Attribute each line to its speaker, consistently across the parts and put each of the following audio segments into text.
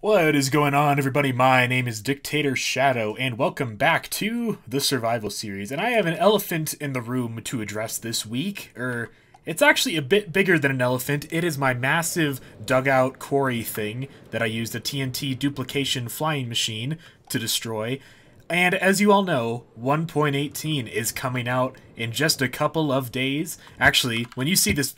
Speaker 1: What is going on, everybody? My name is Dictator Shadow, and welcome back to the Survival Series. And I have an elephant in the room to address this week. It's actually a bit bigger than an elephant. It is my massive dugout quarry thing that I used a TNT duplication flying machine to destroy. And as you all know, 1.18 is coming out in just a couple of days. Actually, when you see this,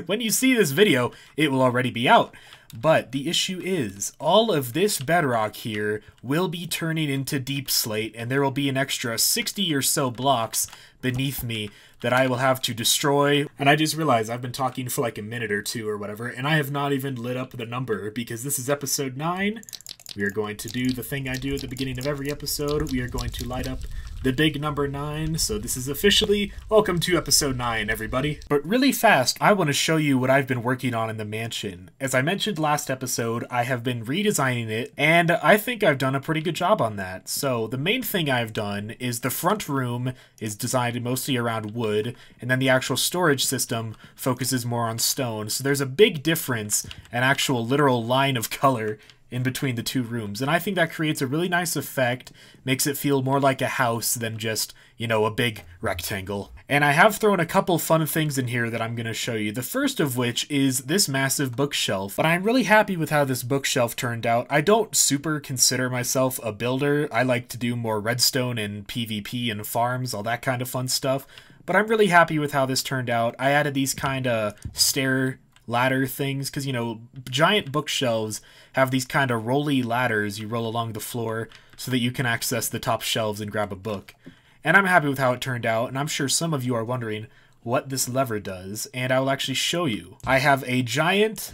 Speaker 1: when you see this video, it will already be out. But the issue is, all of this bedrock here will be turning into deepslate, and there will be an extra 60 or so blocks beneath me that I will have to destroy. And I just realized I've been talking for like a minute or two or whatever, and I have not even lit up the number, because this is episode 9. We are going to do the thing I do at the beginning of every episode. We are going to light up the big number 9, so this is officially welcome to episode 9, everybody. But really fast, I want to show you what I've been working on in the mansion. As I mentioned last episode, I have been redesigning it, and I think I've done a pretty good job on that. So the main thing I've done is the front room is designed mostly around wood, and then the actual storage system focuses more on stone. So there's a big difference, an actual literal line of color in between the two rooms, and I think that creates a really nice effect, makes it feel more like a house than just, you know, a big rectangle. And I have thrown a couple fun things in here that I'm going to show you, the first of which is this massive bookshelf. But I'm really happy with how this bookshelf turned out. I don't super consider myself a builder. I like to do more redstone and PvP and farms, all that kind of fun stuff, but I'm really happy with how this turned out. I added these kind of stair ladder things, because, you know, giant bookshelves have these kind of rolly ladders you roll along the floor so that you can access the top shelves and grab a book. And I'm happy with how it turned out, and I'm sure some of you are wondering what this lever does, and I will actually show you. I have a giant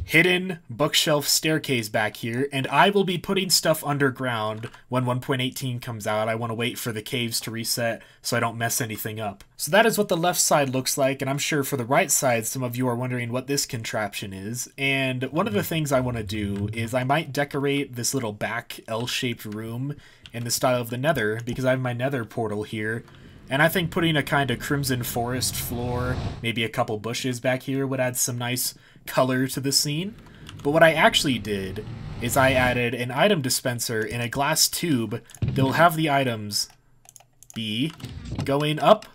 Speaker 1: hidden bookshelf staircase back here, and I will be putting stuff underground when 1.18 comes out. I want to wait for the caves to reset so I don't mess anything up. So that is what the left side looks like, and I'm sure for the right side some of you are wondering what this contraption is. And one of the things I want to do is I might decorate this little back L-shaped room in the style of the Nether, because I have my Nether portal here. And I think putting a kind of crimson forest floor, maybe a couple bushes back here, would add some nice color to the scene. But what I actually did is I added an item dispenser in a glass tube that will have the items be going up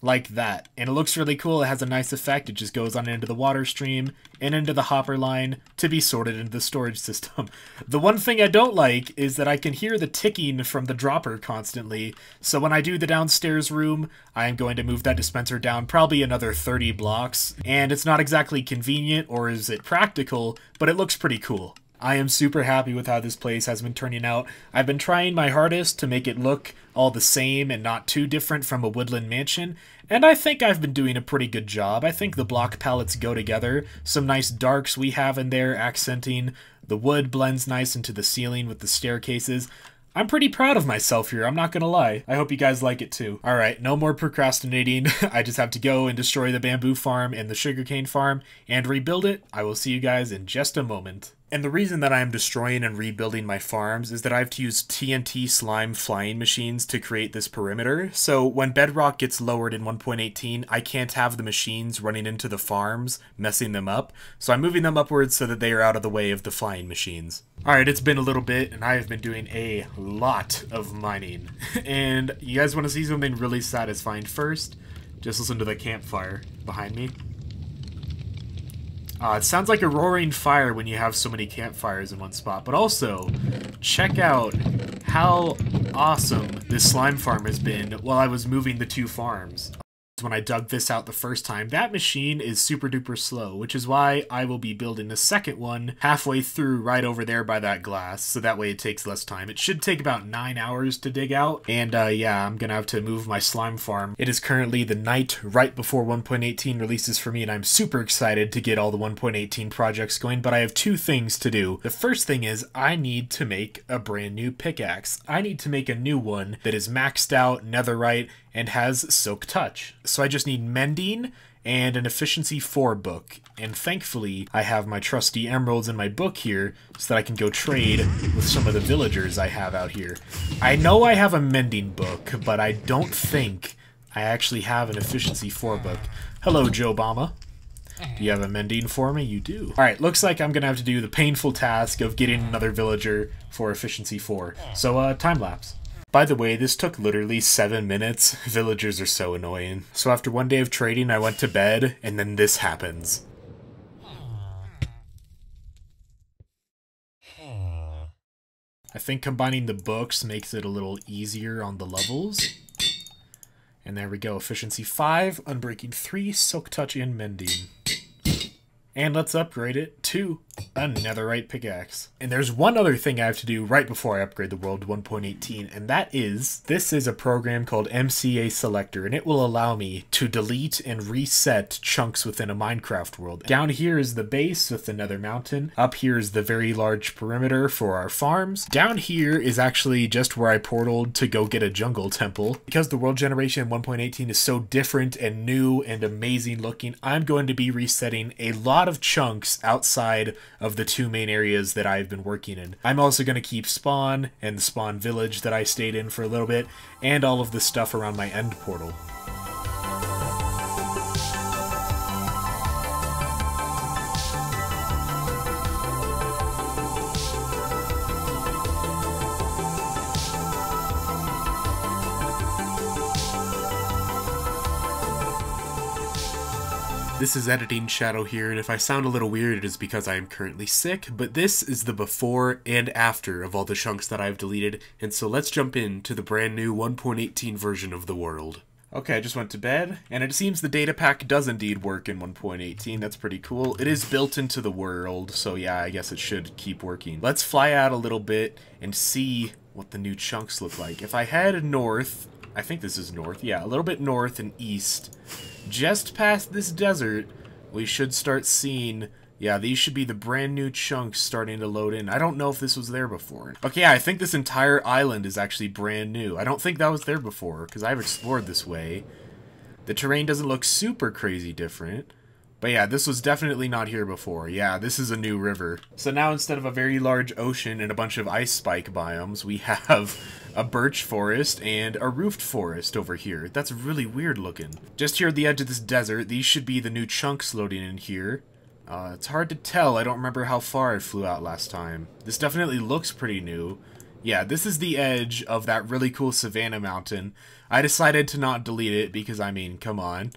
Speaker 1: like that. And it looks really cool. It has a nice effect. It just goes on into the water stream and into the hopper line to be sorted into the storage system. The one thing I don't like is that I can hear the ticking from the dropper constantly. So when I do the downstairs room, I am going to move that dispenser down probably another 30 blocks. And it's not exactly convenient, or is it practical, but it looks pretty cool. I am super happy with how this place has been turning out. I've been trying my hardest to make it look all the same and not too different from a woodland mansion, and I think I've been doing a pretty good job. I think the block palettes go together. Some nice darks we have in there accenting. The wood blends nice into the ceiling with the staircases. I'm pretty proud of myself here, I'm not gonna lie. I hope you guys like it too. Alright, no more procrastinating. I just have to go and destroy the bamboo farm and the sugarcane farm and rebuild it. I will see you guys in just a moment. And the reason that I am destroying and rebuilding my farms is that I have to use TNT slime flying machines to create this perimeter. So when bedrock gets lowered in 1.18, I can't have the machines running into the farms, messing them up. So I'm moving them upwards so that they are out of the way of the flying machines. Alright, it's been a little bit, and I have been doing a lot of mining. And you guys want to see something really satisfying first? Just listen to the campfire behind me. It sounds like a roaring fire when you have so many campfires in one spot, but also, check out how awesome this slime farm has been while I was moving the two farms. When I dug this out the first time, that machine is super duper slow, which is why I will be building the second one halfway through right over there by that glass, so that way it takes less time. It should take about 9 hours to dig out, and yeah, I'm gonna have to move my slime farm. It is currently the night right before 1.18 releases for me, and I'm super excited to get all the 1.18 projects going, but I have two things to do. The first thing is I need to make a brand new pickaxe. I need to make a new one that is maxed out, netherite, and has silk touch. So I just need mending and an efficiency 4 book. And thankfully, I have my trusty emeralds in my book here so that I can go trade with some of the villagers I have out here. I know I have a mending book, but I don't think I actually have an efficiency 4 book. Hello, Joe Obama. Do you have a mending for me? You do. Alright, looks like I'm gonna have to do the painful task of getting another villager for efficiency 4. So, time lapse. By the way, this took literally 7 minutes. Villagers are so annoying. So after one day of trading, I went to bed, and then this happens. I think combining the books makes it a little easier on the levels. And there we go, efficiency 5, unbreaking 3, silk touch, and mending. And let's upgrade it to a netherite pickaxe. And there's one other thing I have to do right before I upgrade the world to 1.18, and that is, this is a program called MCA Selector, and it will allow me to delete and reset chunks within a Minecraft world. Down here is the base with the nether mountain. Up here is the very large perimeter for our farms. Down here is actually just where I portaled to go get a jungle temple. Because the world generation in 1.18 is so different and new and amazing looking, I'm going to be resetting a lot of chunks outside of the 2 main areas that I've been working in. I'm also going to keep spawn and the spawn village that I stayed in for a little bit, and all of the stuff around my end portal. This is Editing Shadow here, and if I sound a little weird, it is because I am currently sick, but this is the before and after of all the chunks that I've deleted, and so let's jump into the brand new 1.18 version of the world. Okay, I just went to bed, and it seems the data pack does indeed work in 1.18, that's pretty cool. It is built into the world, so yeah, I guess it should keep working. Let's fly out a little bit and see what the new chunks look like. If I head north, I think this is north, yeah, a little bit north and east, just past this desert, we should start seeing, yeah, these should be the brand new chunks starting to load in. I don't know if this was there before. Okay, yeah, I think this entire island is actually brand new. I don't think that was there before, because I've explored this way. The terrain doesn't look super crazy different. But yeah, this was definitely not here before. Yeah, this is a new river. So now instead of a very large ocean and a bunch of ice spike biomes, we have a birch forest and a roofed forest over here. That's really weird looking. Just here at the edge of this desert, these should be the new chunks loading in here. It's hard to tell. I don't remember how far I flew out last time. This definitely looks pretty new. Yeah, this is the edge of that really cool savanna mountain. I decided to not delete it because, I mean, come on.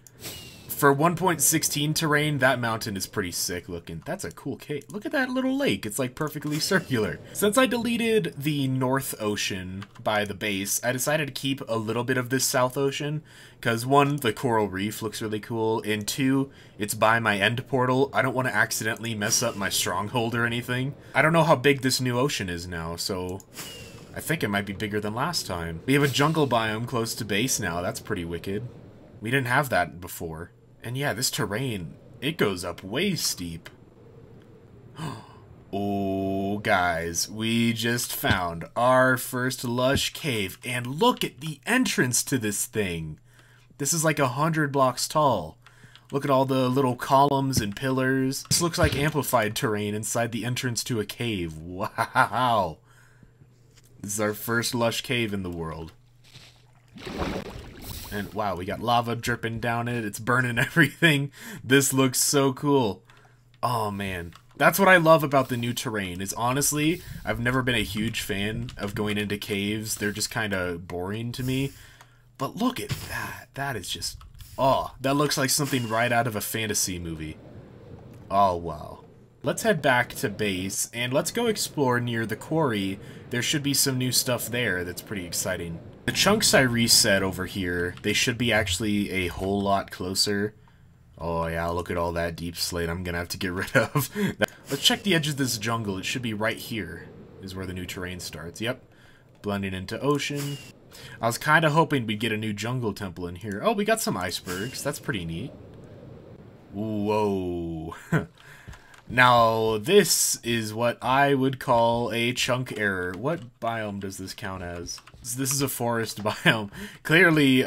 Speaker 1: For 1.16 terrain, that mountain is pretty sick looking. That's a cool cave. Look at that little lake. It's like perfectly circular. Since I deleted the North Ocean by the base, I decided to keep a little bit of this South Ocean. Because 1, the coral reef looks really cool, and 2, it's by my end portal. I don't want to accidentally mess up my stronghold or anything. I don't know how big this new ocean is now, so I think it might be bigger than last time. We have a jungle biome close to base now. That's pretty wicked. We didn't have that before. And yeah, this terrain, it goes up way steep. Oh, guys, we just found our first lush cave. And look at the entrance to this thing. This is like 100 blocks tall. Look at all the little columns and pillars. This looks like amplified terrain inside the entrance to a cave. Wow. This is our first lush cave in the world. And wow, we got lava dripping down it. It's burning everything. This looks so cool. Oh man. That's what I love about the new terrain, is honestly, I've never been a huge fan of going into caves. They're just kind of boring to me. But look at that. That is just... oh, that looks like something right out of a fantasy movie. Oh, wow. Let's head back to base, and let's go explore near the quarry. There should be some new stuff there that's pretty exciting. The chunks I reset over here, they should be actually a whole lot closer. Oh yeah, look at all that deep slate I'm gonna have to get rid of. Let's check the edge of this jungle. It should be right here, is where the new terrain starts. Yep, blending into ocean. I was kind of hoping we'd get a new jungle temple in here. Oh, we got some icebergs. That's pretty neat. Whoa. Now, this is what I would call a chunk error. What biome does this count as? This is a forest biome. Clearly,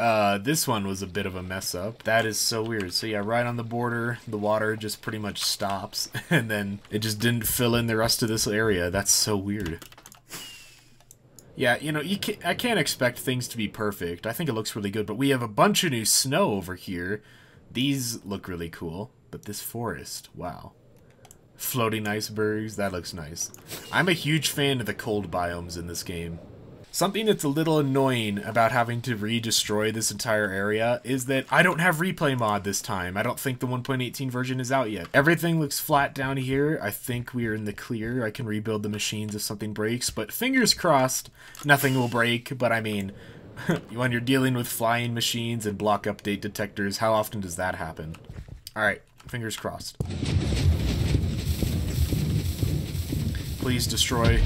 Speaker 1: this one was a bit of a mess up. That is so weird. So yeah, right on the border, the water just pretty much stops, and then it just didn't fill in the rest of this area. That's so weird. Yeah, you know, I can't expect things to be perfect. I think it looks really good, but we have a bunch of new snow over here. These look really cool. But this forest, wow. Floating icebergs, that looks nice. I'm a huge fan of the cold biomes in this game. Something that's a little annoying about having to re-destroy this entire area is that I don't have replay mod this time. I don't think the 1.18 version is out yet. Everything looks flat down here. I think we are in the clear. I can rebuild the machines if something breaks, but fingers crossed, nothing will break. But I mean, when you're dealing with flying machines and block update detectors, how often does that happen? Alright, fingers crossed. Please destroy.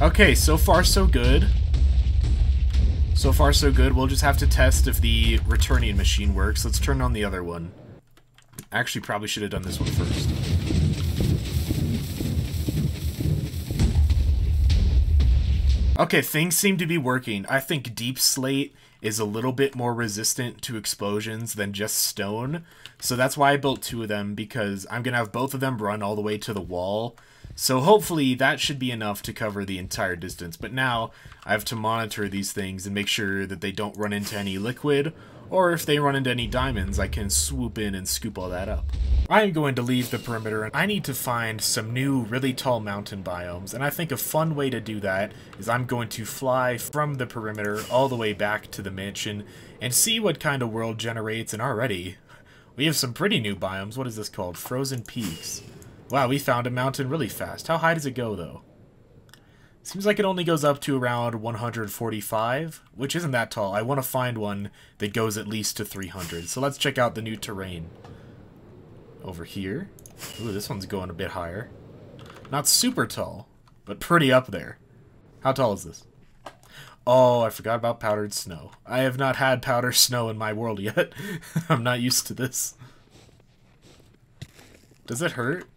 Speaker 1: Okay, so far so good. So far so good. We'll just have to test if the returning machine works. Let's turn on the other one. Actually, probably should have done this one first. Okay, things seem to be working. I think deepslate is a little bit more resistant to explosions than just stone. So that's why I built two of them, because I'm going to have both of them run all the way to the wall. So hopefully that should be enough to cover the entire distance. But now I have to monitor these things and make sure that they don't run into any liquid, or if they run into any diamonds, I can swoop in and scoop all that up. I'm going to leave the perimeter, and I need to find some new really tall mountain biomes, and I think a fun way to do that is I'm going to fly from the perimeter all the way back to the mansion and see what kind of world generates, and already we have some pretty new biomes. What is this called? Frozen Peaks. Wow, we found a mountain really fast. How high does it go, though? Seems like it only goes up to around 145, which isn't that tall. I want to find one that goes at least to 300. So let's check out the new terrain. Over here. Ooh, this one's going a bit higher. Not super tall, but pretty up there. How tall is this? Oh, I forgot about powdered snow. I have not had powdered snow in my world yet. I'm not used to this. Does it hurt?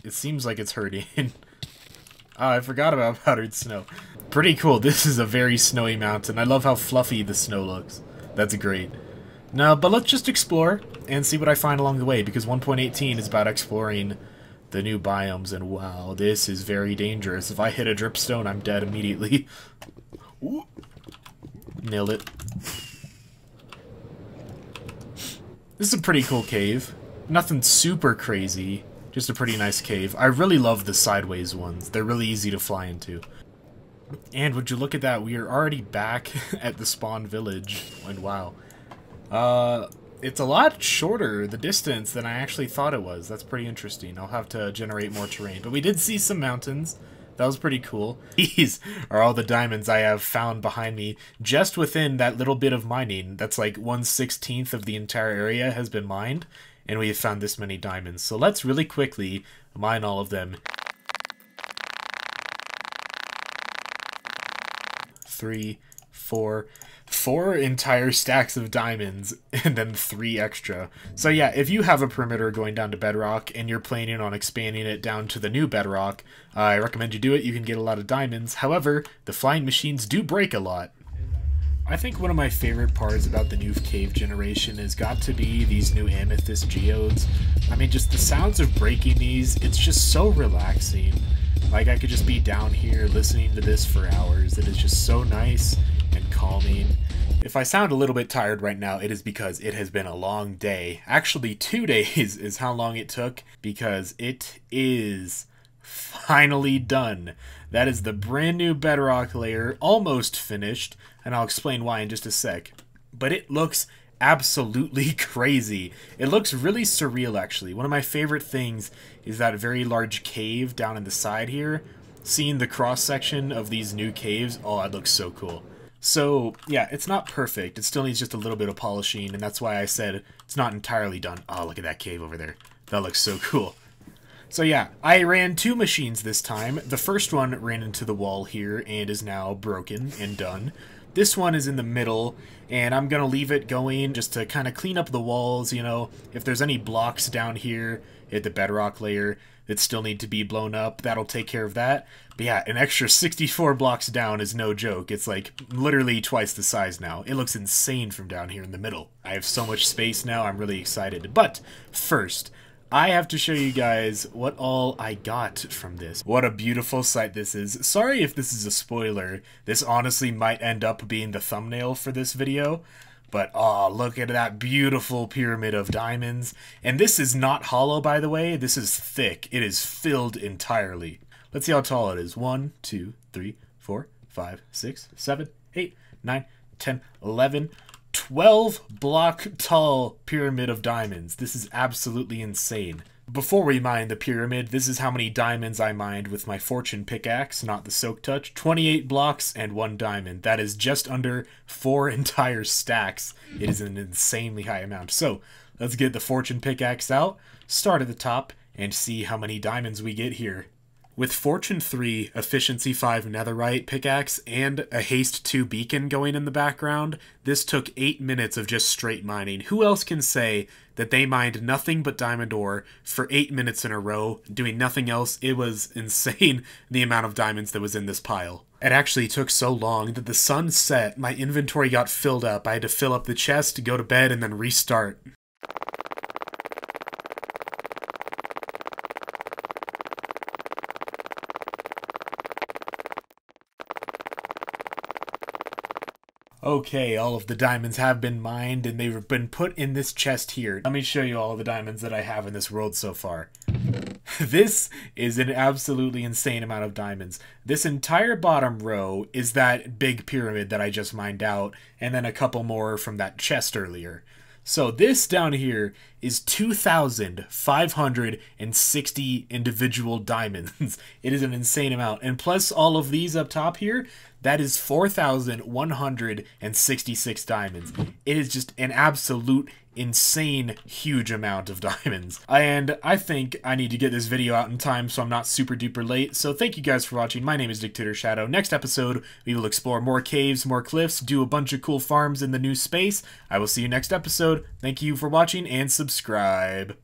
Speaker 1: It seems like it's hurting. Oh, I forgot about powdered snow. Pretty cool. This is a very snowy mountain. I love how fluffy the snow looks. That's great. No, but let's just explore and see what I find along the way, because 1.18 is about exploring the new biomes, and wow, this is very dangerous. If I hit a dripstone, I'm dead immediately. Ooh. Nailed it. This is a pretty cool cave. Nothing super crazy. Just a pretty nice cave. I really love the sideways ones. They're really easy to fly into. And would you look at that, we are already back at the spawn village. And wow. It's a lot shorter, the distance, than I actually thought it was. That's pretty interesting. I'll have to generate more terrain. But we did see some mountains. That was pretty cool. These are all the diamonds I have found behind me just within that little bit of mining. That's like 1/16 of the entire area has been mined. And we have found this many diamonds. So let's really quickly mine all of them. 3, 4... 4 entire stacks of diamonds, and then 3 extra. So yeah, if you have a perimeter going down to bedrock, and you're planning on expanding it down to the new bedrock, I recommend you do it. You can get a lot of diamonds. However, the flying machines do break a lot. I think one of my favorite parts about the new cave generation has got to be these new Amethyst Geodes. I mean, just the sounds of breaking these, it's just so relaxing. Like, I could just be down here listening to this for hours. It is just so nice and calming. If I sound a little bit tired right now, it is because it has been a long day. Actually, 2 days is how long it took, because it is finally done. That is the brand new bedrock layer, almost finished, and I'll explain why in just a sec. But it looks absolutely crazy. It looks really surreal, actually. One of my favorite things is that very large cave down in the side here. Seeing the cross-section of these new caves, oh, it looks so cool. So, yeah, it's not perfect. It still needs just a little bit of polishing, and that's why I said it's not entirely done. Oh, look at that cave over there. That looks so cool. So yeah, I ran 2 machines this time. The first one ran into the wall here and is now broken and done. This one is in the middle, and I'm going to leave it going just to kind of clean up the walls, you know. If there's any blocks down here at the bedrock layer that still need to be blown up, that'll take care of that. But yeah, an extra 64 blocks down is no joke. It's like literally twice the size now. It looks insane from down here in the middle. I have so much space now, I'm really excited. But first, I have to show you guys what all I got from this. What a beautiful sight this is. Sorry if this is a spoiler. This honestly might end up being the thumbnail for this video. But, oh, look at that beautiful pyramid of diamonds. And this is not hollow, by the way. This is thick. It is filled entirely. Let's see how tall it is. 1, 2, 3, 4, 5, 6, 7, 8, 9, 10, 11, 12 block tall pyramid of diamonds. This is absolutely insane. Before we mine the pyramid, this is how many diamonds I mined with my fortune pickaxe, not the silk touch. 28 blocks and 1 diamond. That is just under 4 entire stacks. It is an insanely high amount. So let's get the fortune pickaxe out, start at the top, and see how many diamonds we get here. With Fortune 3, Efficiency 5 Netherite pickaxe, and a Haste 2 beacon going in the background, this took 8 minutes of just straight mining. Who else can say that they mined nothing but diamond ore for 8 minutes in a row, doing nothing else? It was insane, the amount of diamonds that was in this pile. It actually took so long that the sun set, my inventory got filled up. I had to fill up the chest, go to bed, and then restart. Okay, all of the diamonds have been mined, and they've been put in this chest here. Let me show you all of the diamonds that I have in this world so far. This is an absolutely insane amount of diamonds. This entire bottom row is that big pyramid that I just mined out, and then a couple more from that chest earlier. So this down here is 2,560 individual diamonds. It is an insane amount. And plus all of these up top here, that is 4,166 diamonds. It is just an absolute insane huge amount of diamonds. And I think I need to get this video out in time so I'm not super duper late. So thank you guys for watching. My name is Dictator Shadow. Next episode, we will explore more caves, more cliffs, do a bunch of cool farms in the new space. I will see you next episode. Thank you for watching and subscribe.